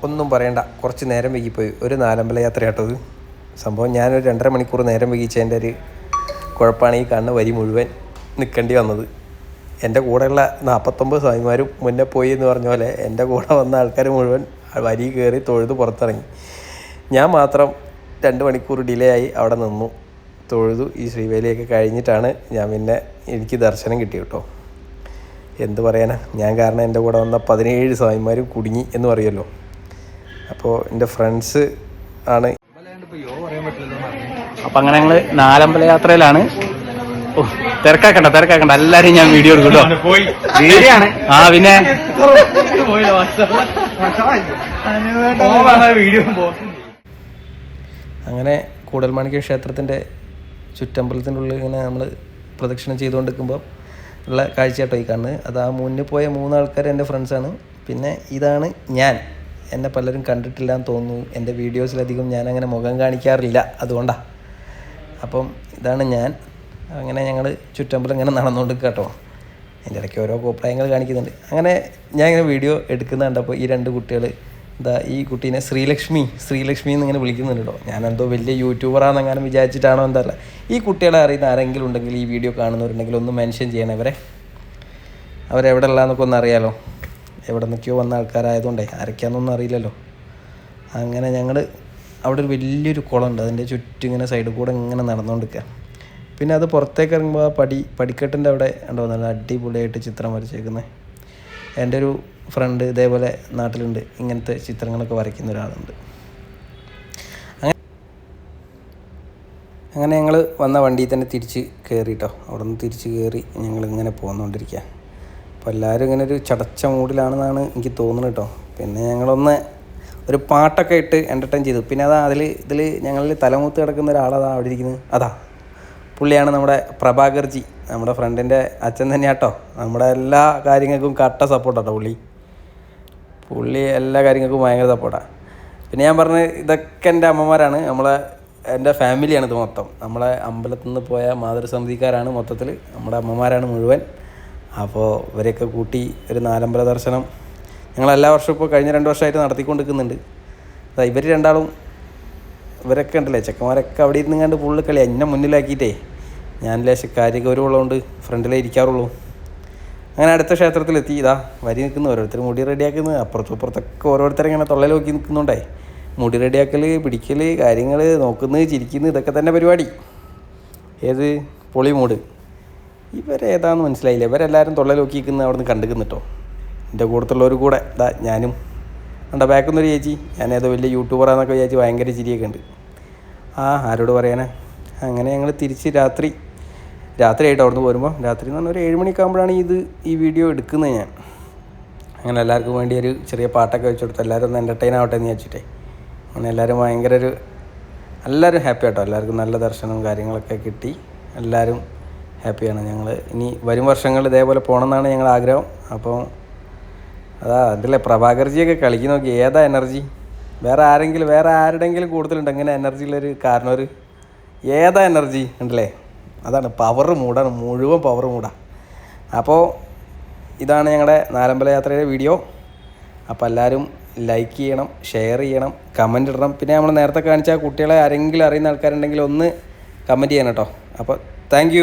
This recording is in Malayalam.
ഒന്നും പറയണ്ട, കുറച്ച് നേരം വൈകിപ്പോയി. ഒരു നാലമ്പല യാത്ര കേട്ടത് സംഭവം. ഞാനൊരു 2.5 മണിക്കൂർ നേരം വൈകിച്ചതിൻ്റെ ഒരു കുഴപ്പമാണ് ഈ കാണുന്ന വരി മുഴുവൻ നിൽക്കേണ്ടി വന്നത്. എൻ്റെ കൂടെയുള്ള 49 സ്വാമിമാരും മുന്നേ പോയി എന്ന് പറഞ്ഞ പോലെ എൻ്റെ കൂടെ വന്ന ആൾക്കാർ മുഴുവൻ വരി കയറി തൊഴുത് പുറത്തിറങ്ങി. ഞാൻ മാത്രം 2 മണിക്കൂർ ഡിലേ ആയി അവിടെ നിന്നു. തൊഴുതു ഈ ശ്രീവേലിയൊക്കെ കഴിഞ്ഞിട്ടാണ് എനിക്ക് ദർശനം കിട്ടി കേട്ടോ. എന്ത് പറയാനാ, ഞാൻ കാരണം എൻ്റെ കൂടെ വന്ന 17 സ്വാമിമാരും കുടുങ്ങി എന്ന് പറയുമല്ലോ. അപ്പോൾ എൻ്റെ ഫ്രണ്ട്സ് ആണ്. അപ്പം അങ്ങനെ ഞങ്ങൾ നാലമ്പല യാത്രയിലാണ്. തിരക്കാക്കണ്ട എല്ലാരും ഞാൻ വീഡിയോ എടുക്കട്ടോ. ആ പിന്നെ അങ്ങനെ കൂടൽമാണിക്യ ക്ഷേത്രത്തിൻ്റെ ചുറ്റമ്പലത്തിൻ്റെ ഉള്ളിൽ ഇങ്ങനെ നമ്മൾ പ്രദക്ഷിണം ചെയ്തുകൊണ്ടിരിക്കുമ്പോൾ ഉള്ള കാഴ്ച കേട്ടോ ഈ കാണുന്നത്. അത് ആ മുന്നിൽ പോയ 3 ആൾക്കാർ എൻ്റെ ഫ്രണ്ട്സാണ്. പിന്നെ ഇതാണ് ഞാൻ. എന്നെ പലരും കണ്ടിട്ടില്ല എന്ന് തോന്നുന്നു. എൻ്റെ വീഡിയോസിലധികം ഞാൻ അങ്ങനെ മുഖം കാണിക്കാറില്ല, അതുകൊണ്ടാണ്. അപ്പം ഇതാണ് ഞാൻ. അങ്ങനെ ഞങ്ങൾ ചുറ്റമ്പലം ഇങ്ങനെ നടന്നുകൊണ്ട് കേട്ടോ. എൻ്റെ ഇടയ്ക്ക് ഓരോ കോപ്രായങ്ങൾ കാണിക്കുന്നുണ്ട്. അങ്ങനെ ഞാൻ ഇങ്ങനെ വീഡിയോ എടുക്കുന്ന കണ്ടപ്പോൾ ഈ 2 കുട്ടികൾ ഈ കുട്ടീനെ ശ്രീലക്ഷ്മി എന്നിങ്ങനെ വിളിക്കുന്നുണ്ട് കേട്ടോ. ഞാനെന്തോ വലിയ യൂട്യൂബറാണെന്നെങ്ങാനും വിചാരിച്ചിട്ടാണോ എന്തല്ല. ഈ കുട്ടികളെ അറിയുന്ന ആരെങ്കിലും ഉണ്ടെങ്കിൽ, ഈ വീഡിയോ കാണുന്നവരുണ്ടെങ്കിൽ ഒന്ന് മെൻഷൻ ചെയ്യണം. അവരെവിടെ ഉള്ളതെന്നൊക്കെ ഒന്ന് അറിയാലോ. എവിടെ നിന്നൊക്കെയോ വന്ന ആൾക്കാരായതുകൊണ്ടേ ആരൊക്കെയാണെന്നൊന്നും അറിയില്ലല്ലോ. അങ്ങനെ ഞങ്ങൾ അവിടെ ഒരു വലിയൊരു കുളമുണ്ട്, അതിൻ്റെ ചുറ്റും ഇങ്ങനെ സൈഡിൽ കൂടെ ഇങ്ങനെ നടന്നുകൊണ്ടിരിക്കുക. പിന്നെ അത് പുറത്തേക്ക് ഇറങ്ങുമ്പോൾ ആ പടിക്കെട്ടിൻ്റെ അവിടെ ഉണ്ടോ നല്ല അടിപൊളിയായിട്ട് ചിത്രം വരച്ചേക്കുന്നത്. എൻ്റെ ഒരു ഫ്രണ്ട് ഇതേപോലെ നാട്ടിലുണ്ട്, ഇങ്ങനത്തെ ചിത്രങ്ങളൊക്കെ വരയ്ക്കുന്ന ഒരാളുണ്ട്. അങ്ങനെ ഞങ്ങൾ വന്ന വണ്ടിയിൽ തന്നെ തിരിച്ച് കയറി കേട്ടോ. അവിടെ നിന്ന് തിരിച്ച് കയറി ഞങ്ങളിങ്ങനെ പോന്നുകൊണ്ടിരിക്കുക. അപ്പോൾ എല്ലാവരും ഇങ്ങനെ ഒരു ചടച്ച മൂഡിലാണെന്നാണ് എനിക്ക് തോന്നുന്നത് കേട്ടോ. പിന്നെ ഞങ്ങളൊന്ന് ഒരു പാട്ടൊക്കെ ഇട്ട് എൻ്റർടൈൻ ചെയ്തു. പിന്നെ ഇതിൽ ഞങ്ങളിൽ തലമൂത്ത് കിടക്കുന്ന ഒരാളതാ അവിടെ ഇരിക്കുന്നത്. പുള്ളിയാണ് നമ്മുടെ പ്രഭാകർജി, നമ്മുടെ ഫ്രണ്ടിൻ്റെ അച്ഛൻ തന്നെയാട്ടോ. നമ്മുടെ എല്ലാ കാര്യങ്ങൾക്കും കട്ട സപ്പോർട്ടാട്ടോ പുള്ളി എല്ലാ കാര്യങ്ങൾക്കും ഭയങ്കര സപ്പോർട്ടാണ്. പിന്നെ ഞാൻ പറഞ്ഞത് ഇതൊക്കെ എൻ്റെ അമ്മമാരാണ്, എൻ്റെ ഫാമിലിയാണിത് മൊത്തം. നമ്മളെ അമ്പലത്തിൽ നിന്ന് പോയ മാതൃസമിതിക്കാരാണ് മൊത്തത്തിൽ, നമ്മുടെ അമ്മമാരാണ് മുഴുവൻ. അപ്പോൾ ഇവരെയൊക്കെ കൂട്ടി ഒരു നാലമ്പല ദർശനം ഞങ്ങളെല്ലാ വർഷവും ഇപ്പോൾ കഴിഞ്ഞ 2 വർഷമായിട്ട് നടത്തിക്കൊണ്ടിരിക്കുന്നുണ്ട്. ഇവർ രണ്ടാളും ഇവരൊക്കെ ഉണ്ടല്ലേ ചെക്കന്മാരൊക്കെ അവിടെ ഇരുന്ന് കണ്ട് ഫുള്ള് കളി എന്നെ മുന്നിലാക്കിയിട്ടേ ഞാൻ ലേശം കാര്യഗൗരവമുള്ളതുകൊണ്ട് ഫ്രണ്ടിലേ ഇരിക്കാറുള്ളൂ. അങ്ങനെ അടുത്ത ക്ഷേത്രത്തിലെത്തി. വരി നിൽക്കുന്നു, ഓരോരുത്തർ മുടി റെഡിയാക്കുന്നത്. അപ്പുറത്തൊക്കെ ഓരോരുത്തരെ ഇങ്ങനെ തൊള്ളയിൽ നോക്കി നിൽക്കുന്നുണ്ടേ. മുടി റെഡിയാക്കൽ, പിടിക്കൽ, കാര്യങ്ങൾ നോക്കുന്നത്, ചിരിക്കുന്നത്, ഇതൊക്കെ തന്നെ പരിപാടി. ഏത് പൊളി മൂഡ്. ഇവരേതാണെന്ന് മനസ്സിലായില്ല. ഇവരെല്ലാവരും തൊള്ളയിൽ നോക്കി നിൽക്കുന്നത് അവിടെ നിന്ന് കണ്ടുക്കുന്നു കേട്ടോ. എൻ്റെ കൂട്ടത്തുള്ളവർ കൂടെ ഞാനും ബാക്കിൽ നിന്നൊരു ചേച്ചി, ഞാനേതോ വലിയ യൂട്യൂബറാന്നൊക്കെ വിചാരിച്ച് ഭയങ്കര ചിരിയൊക്കെ ഉണ്ട്. ആരോട് പറയാനാ. അങ്ങനെ ഞങ്ങൾ തിരിച്ച് രാത്രിയായിട്ട് അവിടെ നിന്ന് പോരുമ്പോൾ, രാത്രി എന്ന് പറഞ്ഞാൽ ഒരു 7 മണിയൊക്കെ ആകുമ്പോഴാണ് ഈ വീഡിയോ എടുക്കുന്നത് ഞാൻ. അങ്ങനെ എല്ലാവർക്കും വേണ്ടി ഒരു ചെറിയ പാട്ടൊക്കെ വെച്ച് കൊടുത്തു. എല്ലാവരും ഒന്ന് എൻ്റർടൈൻ ആവട്ടെ എന്ന് വിചാരിച്ചിട്ടേ. അങ്ങനെ എല്ലാവരും എല്ലാവരും ഹാപ്പി ആട്ടോ. എല്ലാവർക്കും നല്ല ദർശനവും കാര്യങ്ങളൊക്കെ കിട്ടി. എല്ലാവരും ഹാപ്പിയാണ്. ഞങ്ങൾ ഇനി വരും വർഷങ്ങളിൽ ഇതേപോലെ പോകണമെന്നാണ് ഞങ്ങളുടെ ആഗ്രഹം. അപ്പോൾ അതിലെ പ്രഭാകർജിയൊക്കെ കളിക്കുന്ന നോക്കി, ഏതാ എനർജി. വേറെ ആരുടെങ്കിലും കൂടുതലുണ്ട് അങ്ങനെ എനർജിയുള്ളൊരു കാരണവർ. ഏതാ എനർജി ഉണ്ടല്ലേ, അതാണ് പവർ മൂടാണ്, മുഴുവൻ പവർ മൂടാണ്. അപ്പോൾ ഇതാണ് ഞങ്ങളുടെ നാലമ്പല യാത്രയുടെ വീഡിയോ. അപ്പോൾ എല്ലാവരും ലൈക്ക് ചെയ്യണം, ഷെയർ ചെയ്യണം, കമൻ്റ് ഇടണം. പിന്നെ നമ്മൾ നേരത്തെ കാണിച്ച കുട്ടികളെ ആരെങ്കിലും അറിയുന്ന ആൾക്കാരുണ്ടെങ്കിൽ ഒന്ന് കമൻറ്റ് ചെയ്യണം കേട്ടോ. അപ്പോൾ താങ്ക്